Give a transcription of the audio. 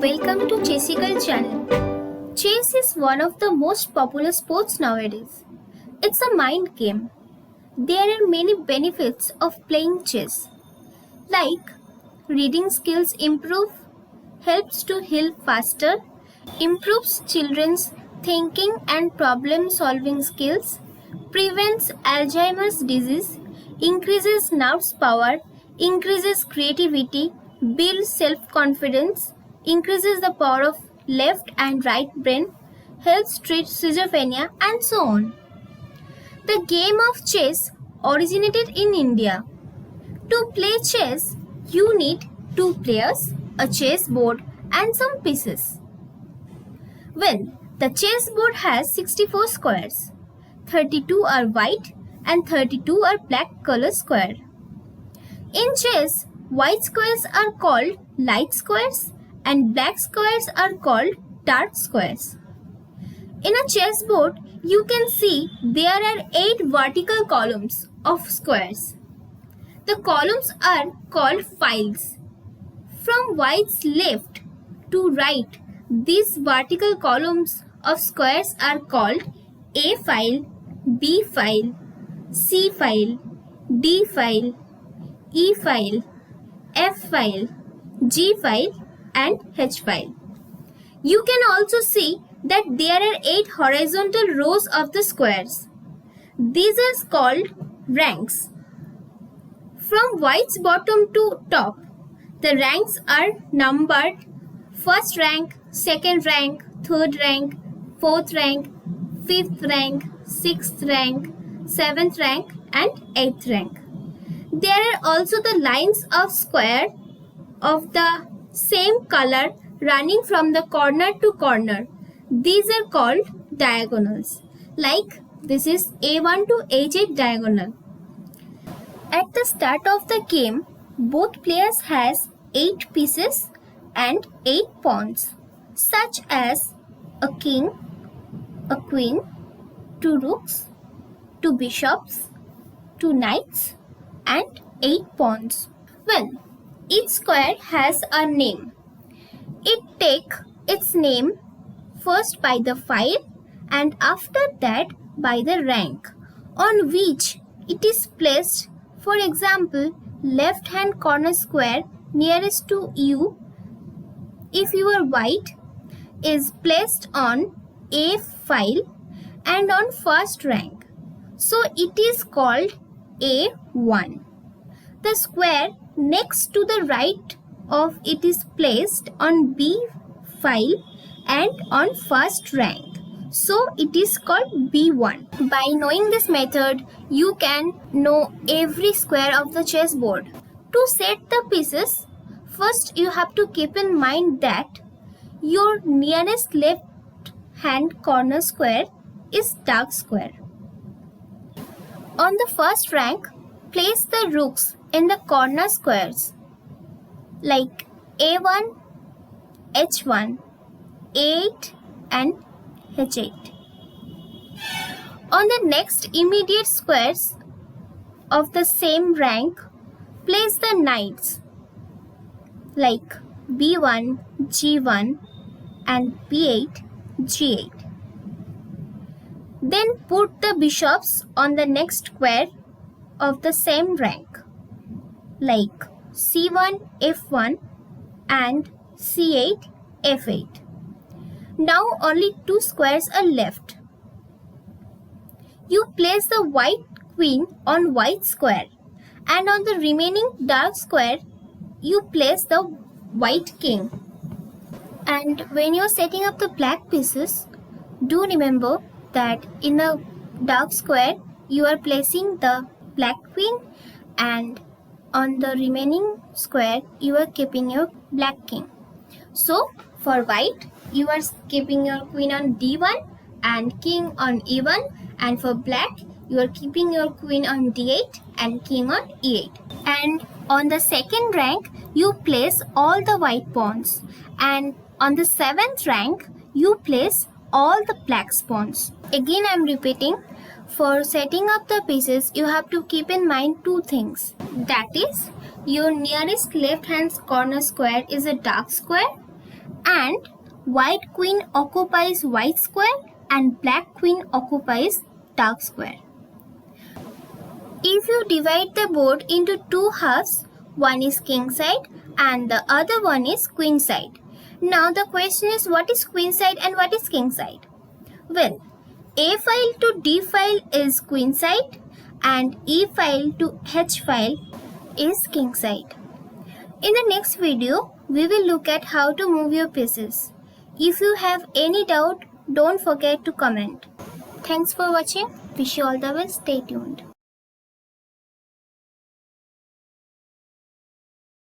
Welcome to Chessical channel. Chess is one of the most popular sports nowadays. It's a mind game. There are many benefits of playing chess, like reading skills improve, helps to heal faster, improves children's thinking and problem solving skills, prevents Alzheimer's disease, increases nerves power, increases creativity, builds self-confidence, increases the power of left and right brain, helps treat schizophrenia, and so on. The game of chess originated in India. To play chess, you need 2 players, a chessboard, and some pieces. Well, the chessboard has 64 squares. 32 are white and 32 are black color square. In chess, white squares are called light squares and black squares are called dark squares. In a chessboard, you can see there are 8 vertical columns of squares. The columns are called files. From white's left to right, these vertical columns of squares are called A file, B file, C file, D file, E file, F file, G file, and H file. You can also see that there are 8 horizontal rows of the squares. These are called ranks. From white's bottom to top, the ranks are numbered: first rank, second rank, third rank, fourth rank, fifth rank, sixth rank, seventh rank, and eighth rank. There are also the lines of square of the same color running from the corner to corner. These are called diagonals. Like this is A1 to H8 diagonal. At the start of the game, both players has 8 pieces and 8 pawns, such as a king, a queen, 2 rooks, 2 bishops, 2 knights, and 8 pawns. Well, each square has a name. It takes its name first by the file and after that by the rank on which it is placed. For example, left hand corner square nearest to you, if you are white, is placed on A file and on first rank. So it is called A1. The square next to the right of it is placed on B file and on first rank. So it is called B1. By knowing this method, you can know every square of the chessboard. To set the pieces, first you have to keep in mind that your nearest left hand corner square is dark square. On the first rank, place the rooks in the corner squares like A1, H1, A8 and H8. On the next immediate squares of the same rank, place the knights like B1, G1 and B8, G8. Then put the bishops on the next square of the same rank like C1, F1 and C8, F8. Now only 2 squares are left. You place the white queen on white square and on the remaining dark square you place the white king. And when you are setting up the black pieces, do remember that in the dark square you are placing the black queen and on the remaining square you are keeping your black king. So for white, you are keeping your queen on D1 and king on E1, and for black, you are keeping your queen on D8 and king on E8. And on the second rank, you place all the white pawns, and on the 7th rank, you place all the black pawns. Again, I am repeating, for setting up the pieces, you have to keep in mind 2 things. That is, your nearest left hand corner square is a dark square and white queen occupies white square and black queen occupies dark square. If you divide the board into two halves, one is king side and the other one is queen side. Now the question is, what is queen side and what is king side? Well, A file to D file is queen side and E file to H file is king side. In the next video, we will look at how to move your pieces. If you have any doubt, don't forget to comment. Thanks for watching. Wish you all the best. Stay tuned.